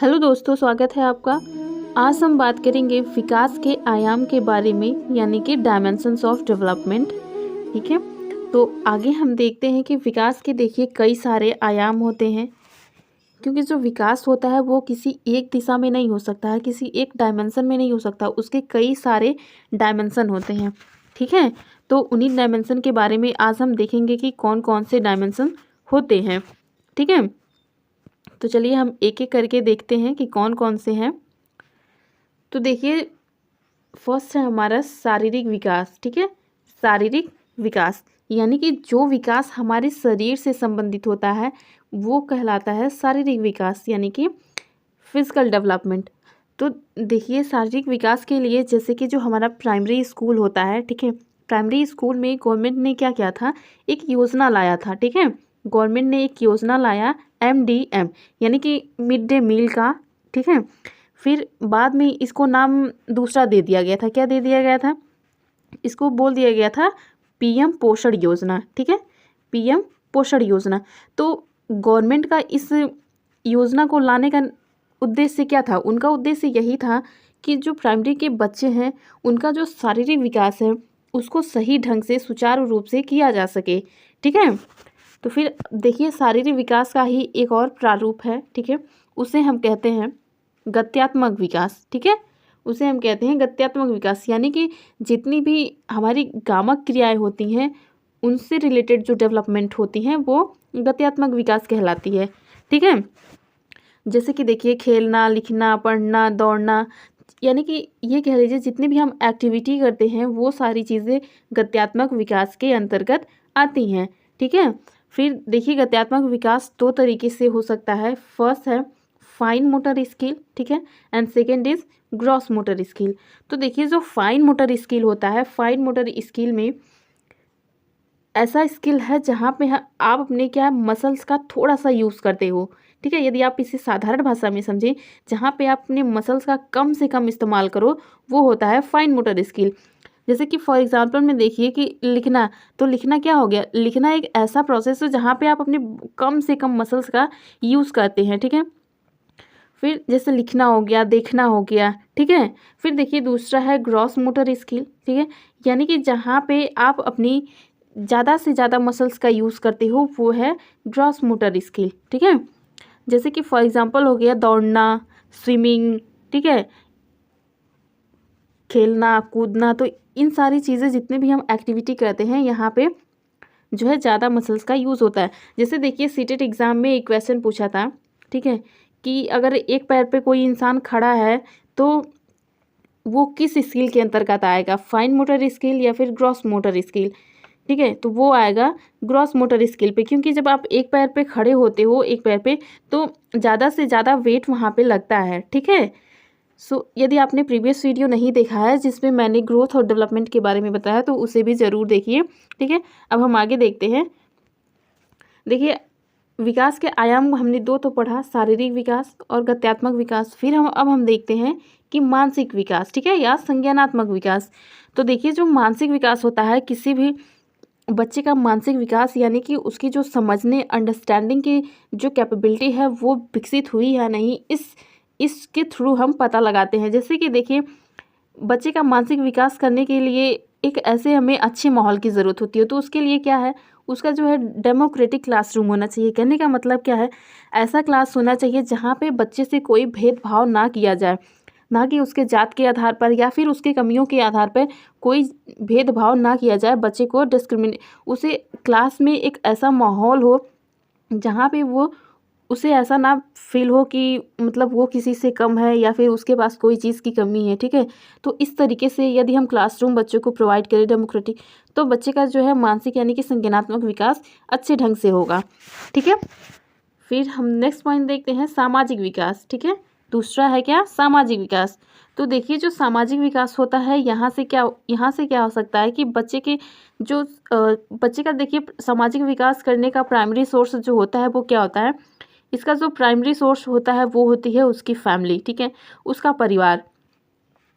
Hello दोस्तों, स्वागत है आपका। आज हम बात करेंगे विकास के आयाम के बारे में, यानी कि डायमेंशंस ऑफ डेवलपमेंट। ठीक है, तो आगे हम देखते हैं कि विकास के देखिए कई सारे आयाम होते हैं, क्योंकि जो विकास होता है वो किसी एक दिशा में नहीं हो सकता है, किसी एक डायमेंशन में नहीं हो सकता, उसके कई सारे डायमेंशन होते हैं। ठीक है, तो उन्हीं डायमेंशन के बारे में आज हम देखेंगे कि कौन कौन से डायमेंशन होते हैं। ठीक है, तो चलिए हम एक एक करके देखते हैं कि कौन कौन से हैं। तो देखिए, फर्स्ट है हमारा शारीरिक विकास। ठीक है, शारीरिक विकास यानी कि जो विकास हमारे शरीर से संबंधित होता है वो कहलाता है शारीरिक विकास, यानी कि फिजिकल डेवलपमेंट। तो देखिए, शारीरिक विकास के लिए जैसे कि जो हमारा प्राइमरी स्कूल होता है, ठीक है, प्राइमरी स्कूल में गवर्नमेंट ने क्या किया था, एक योजना लाया था। ठीक है, गवर्नमेंट ने एक योजना लाया MDM, यानी कि मिड डे मील का। ठीक है, फिर बाद में इसको नाम दूसरा दे दिया गया था। क्या दे दिया गया था? इसको बोल दिया गया था PM पोषण योजना। ठीक है, PM पोषण योजना। तो गवर्नमेंट का इस योजना को लाने का उद्देश्य क्या था? उनका उद्देश्य यही था कि जो प्राइमरी के बच्चे हैं उनका जो शारीरिक विकास है उसको सही ढंग से सुचारू रूप से किया जा सके। ठीक है, तो फिर देखिए, शारीरिक विकास का ही एक और प्रारूप है। ठीक है, उसे हम कहते हैं गत्यात्मक विकास। ठीक है, उसे हम कहते हैं गत्यात्मक विकास, यानी कि जितनी भी हमारी गामक क्रियाएं होती हैं उनसे रिलेटेड जो डेवलपमेंट होती हैं वो गत्यात्मक विकास कहलाती है। ठीक है, जैसे कि देखिए, खेलना, लिखना, पढ़ना, दौड़ना, यानी कि ये कह लीजिए जितनी भी हम एक्टिविटी करते हैं वो सारी चीज़ें गत्यात्मक विकास के अंतर्गत आती हैं। ठीक है, फिर देखिए, गत्यात्मक विकास दो तरीके से हो सकता है। फर्स्ट है फाइन मोटर स्किल, ठीक है, and second is gross motor skill. तो देखिए, जो फाइन मोटर स्किल होता है, फाइन मोटर स्किल में ऐसा स्किल है जहाँ पे आप अपने क्या मसल्स का थोड़ा सा यूज़ करते हो। ठीक है, यदि आप इसे साधारण भाषा में समझें, जहाँ पे आप अपने मसल्स का कम से कम इस्तेमाल करो, वो होता है फाइन मोटर स्किल। जैसे कि फॉर एग्जांपल में देखिए कि लिखना, तो लिखना क्या हो गया? लिखना एक ऐसा प्रोसेस है जहाँ पे आप अपने कम से कम मसल्स का यूज़ करते हैं। ठीक है, फिर जैसे लिखना हो गया, देखना हो गया। ठीक है, फिर देखिए दूसरा है ग्रॉस मोटर स्किल। ठीक है, यानी कि जहाँ पे आप अपनी ज़्यादा से ज़्यादा मसल्स का यूज़ करते हो वो है ग्रॉस मोटर स्किल। ठीक है, जैसे कि फॉर एग्जांपल हो गया दौड़ना, स्विमिंग, ठीक है, खेलना, कूदना। तो इन सारी चीज़ें जितने भी हम एक्टिविटी करते हैं यहाँ पे जो है ज़्यादा मसल्स का यूज़ होता है। जैसे देखिए, सीटेट एग्ज़ाम में एक क्वेश्चन पूछा था, ठीक है, कि अगर एक पैर पे कोई इंसान खड़ा है तो वो किस स्किल के अंतर्गत आएगा, फाइन मोटर स्किल या फिर ग्रॉस मोटर स्किल? ठीक है, तो वो आएगा ग्रॉस मोटर स्किल पे, क्योंकि जब आप एक पैर पे खड़े होते हो, एक पैर पे, तो ज़्यादा से ज़्यादा वेट वहाँ पे लगता है। ठीक है, यदि आपने प्रीवियस वीडियो नहीं देखा है जिसमें मैंने ग्रोथ और डेवलपमेंट के बारे में बताया तो उसे भी ज़रूर देखिए। ठीक है, अब हम आगे देखते हैं। देखिए, विकास के आयाम हमने दो तो पढ़ा, शारीरिक विकास और गत्यात्मक विकास। फिर हम देखते हैं कि मानसिक विकास, ठीक है, या संज्ञानात्मक विकास। तो देखिए, जो मानसिक विकास होता है, किसी भी बच्चे का मानसिक विकास यानी कि उसकी जो समझने, अंडरस्टैंडिंग की जो कैपेबिलिटी है वो विकसित हुई या नहीं, इसके थ्रू हम पता लगाते हैं। जैसे कि देखिए, बच्चे का मानसिक विकास करने के लिए एक ऐसे हमें अच्छे माहौल की ज़रूरत होती है। तो उसके लिए क्या है, उसका जो है डेमोक्रेटिक क्लासरूम होना चाहिए। कहने का मतलब क्या है, ऐसा क्लास होना चाहिए जहाँ पे बच्चे से कोई भेदभाव ना किया जाए, ना कि उसके जात के आधार पर या फिर उसके कमियों के आधार पर कोई भेदभाव ना किया जाए, बच्चे को डिस्क्रिमिनेट, उसे क्लास में एक ऐसा माहौल हो जहाँ पे वो उसे ऐसा ना फील हो कि मतलब वो किसी से कम है या फिर उसके पास कोई चीज़ की कमी है। ठीक है, तो इस तरीके से यदि हम क्लासरूम बच्चों को प्रोवाइड करें डेमोक्रेटिक, तो बच्चे का जो है मानसिक यानी कि संज्ञानात्मक विकास अच्छे ढंग से होगा। ठीक है, फिर हम नेक्स्ट पॉइंट देखते हैं, सामाजिक विकास। ठीक है, दूसरा है क्या, सामाजिक विकास। तो देखिए, जो सामाजिक विकास होता है यहाँ से क्या हो सकता है कि बच्चे के जो बच्चे का देखिए सामाजिक विकास करने का प्राइमरी सोर्स जो होता है वो क्या होता है, इसका जो प्राइमरी सोर्स होता है वो होती है उसकी फैमिली। ठीक है, उसका परिवार।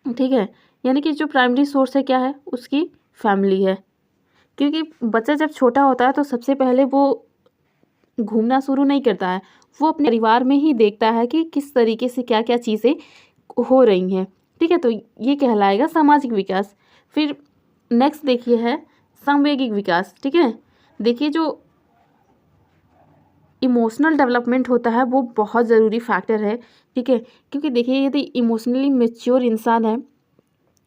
ठीक है, यानी कि जो प्राइमरी सोर्स है क्या है, उसकी फैमिली है। क्योंकि बच्चा जब छोटा होता है तो सबसे पहले वो घूमना शुरू नहीं करता है, वो अपने परिवार में ही देखता है कि किस तरीके से क्या क्या चीज़ें हो रही हैं, ठीक है। तो ये कहलाएगा सामाजिक विकास। फिर नेक्स्ट देखिए है सांवेगिक विकास, ठीक है। देखिए जो इमोशनल डेवलपमेंट होता है वो बहुत ज़रूरी फैक्टर है, ठीक है। क्योंकि देखिए यदि इमोशनली मैच्योर इंसान है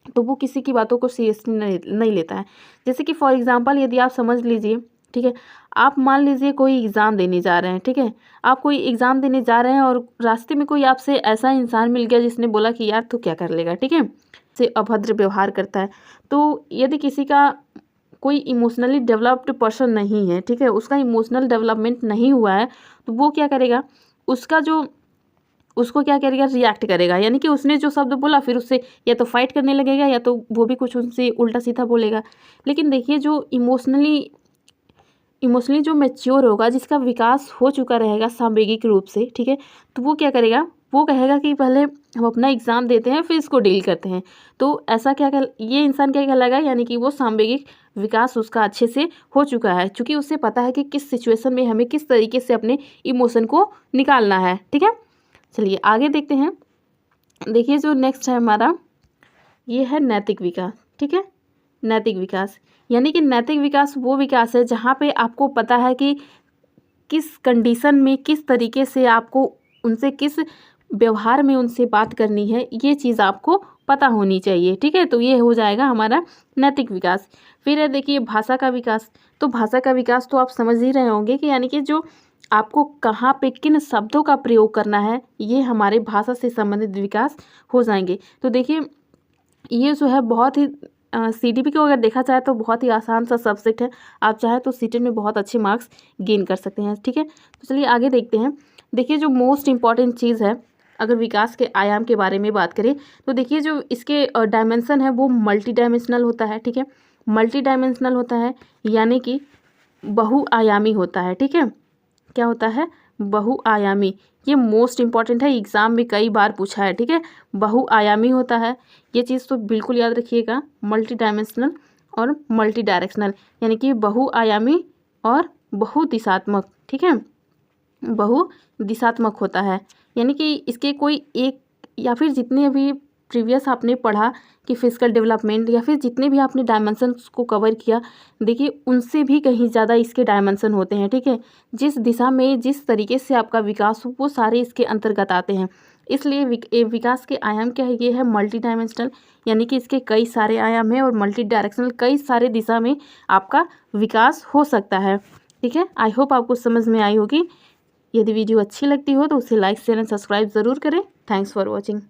तो वो किसी की बातों को सीरियसली नहीं लेता है। जैसे कि फॉर एग्जांपल यदि आप समझ लीजिए, ठीक है, आप मान लीजिए कोई एग्ज़ाम देने जा रहे हैं, ठीक है। आप कोई एग्ज़ाम देने जा रहे हैं और रास्ते में कोई आपसे ऐसा इंसान मिल गया जिसने बोला कि यार तू क्या कर लेगा, ठीक है, से अभद्र व्यवहार करता है। तो यदि किसी का कोई इमोशनली डेवलप्ड पर्सन नहीं है, ठीक है, उसका इमोशनल डेवलपमेंट नहीं हुआ है, तो वो क्या करेगा, उसको क्या करेगा, रिएक्ट करेगा। यानी कि उसने जो शब्द बोला फिर उससे या तो फाइट करने लगेगा या तो वो भी कुछ उनसे उल्टा सीधा बोलेगा। लेकिन देखिए जो इमोशनली जो मैच्योर होगा, जिसका विकास हो चुका रहेगा सांवेगिक रूप से, ठीक है, तो वो क्या करेगा, वो कहेगा कि पहले हम अपना एग्ज़ाम देते हैं फिर इसको डील करते हैं। तो ऐसा ये इंसान क्या कहलाएगा, यानी कि वो सांवेगिक विकास उसका अच्छे से हो चुका है, क्योंकि उसे पता है कि किस सिचुएशन में हमें किस तरीके से अपने इमोशन को निकालना है, ठीक है। चलिए आगे देखते हैं। देखिए जो नेक्स्ट है हमारा, ये है नैतिक विकास, ठीक है। नैतिक विकास यानी कि नैतिक विकास वो विकास है जहाँ पे आपको पता है कि किस कंडीशन में किस तरीके से आपको उनसे किस व्यवहार में उनसे बात करनी है, ये चीज़ आपको पता होनी चाहिए, ठीक है। तो ये हो जाएगा हमारा नैतिक विकास। फिर है देखिए भाषा का विकास। तो भाषा का विकास तो आप समझ ही रहे होंगे कि यानी कि जो आपको कहाँ पे किन शब्दों का प्रयोग करना है, ये हमारे भाषा से संबंधित विकास हो जाएंगे। तो देखिए ये जो है बहुत ही सीडीपी को अगर देखा जाए तो बहुत ही आसान सा सब्जेक्ट है। आप चाहे तो सीटेट में बहुत अच्छे मार्क्स गेन कर सकते हैं, ठीक है। तो चलिए आगे देखते हैं। देखिए जो मोस्ट इम्पॉर्टेंट चीज़ है, अगर विकास के आयाम के बारे में बात करें तो देखिए जो इसके डायमेंशन है वो मल्टी डायमेंशनल होता है, ठीक है। मल्टी डायमेंशनल होता है यानी कि बहुआयामी होता है, ठीक है। क्या होता है, बहुआयामी। ये मोस्ट इम्पॉर्टेंट है, एग्ज़ाम में कई बार पूछा है, ठीक है। बहुआयामी होता है, ये चीज़ तो बिल्कुल याद रखिएगा। मल्टी डायमेंशनल और मल्टी डायरेक्शनल यानी कि बहुआयामी और बहुदिशात्मक, ठीक है, बहुदिशात्मक होता है। यानी कि इसके कोई एक या फिर जितने अभी प्रीवियस आपने पढ़ा कि फिजिकल डेवलपमेंट या फिर जितने भी आपने डायमेंशंस को कवर किया, देखिए उनसे भी कहीं ज़्यादा इसके डायमेंशन होते हैं, ठीक है। जिस दिशा में जिस तरीके से आपका विकास हो वो सारे इसके अंतर्गत आते हैं। इसलिए विकास के आयाम क्या है, ये है मल्टी डायमेंशनल यानी कि इसके कई सारे आयाम हैं, और मल्टी डायरेक्शनल कई सारे दिशा में आपका विकास हो सकता है, ठीक है। आई होप आपको समझ में आई होगी। यदि वीडियो अच्छी लगती हो तो उसे लाइक शेयर एंड सब्सक्राइब ज़रूर करें। Thanks for watching.